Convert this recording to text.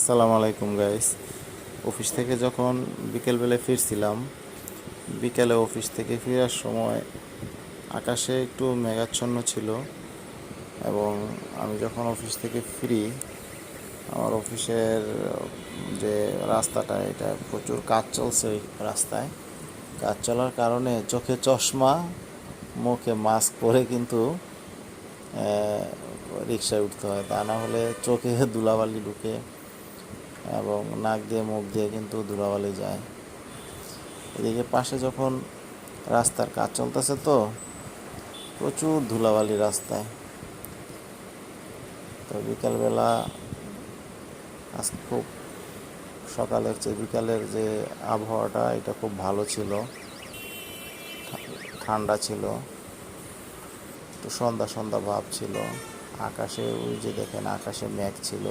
আসসালামু আলাইকুম guys. Office থেকে যখন বিকেলবেলা ফিরছিলাম, বিকেলে অফিস থেকে ফেরার সময় আকাশে একটু মেঘাচ্ছন্ন ছিল এবং আমি যখন অফিস থেকে ফিরি, আমার অফিসের যে রাস্তাটা, এটা প্রচুর কাজ চলছে। ওই রাস্তায় কাজ চলার কারণে চোখে চশমা, মুখে মাস্ক পরে কিন্তু রিক্সায় উঠতে হয়, তা না হলে চোখে ধুলাবালি ঢুকে এবং নাক দিয়ে মুখ দিয়ে কিন্তু ধুলাবালি যায়। এদিকে পাশে যখন রাস্তার কাজ চলতেছে, তো প্রচুর ধুলাবালি রাস্তায়। তো বিকালবেলা আজকে খুব সকালের চেয়ে বিকালের যে আবহাওয়াটা, এটা খুব ভালো ছিল, ঠান্ডা ছিল। তো সন্ধ্যা সন্ধ্যা ভাব ছিল আকাশে। ওই যে দেখেন, আকাশে মেঘ ছিল।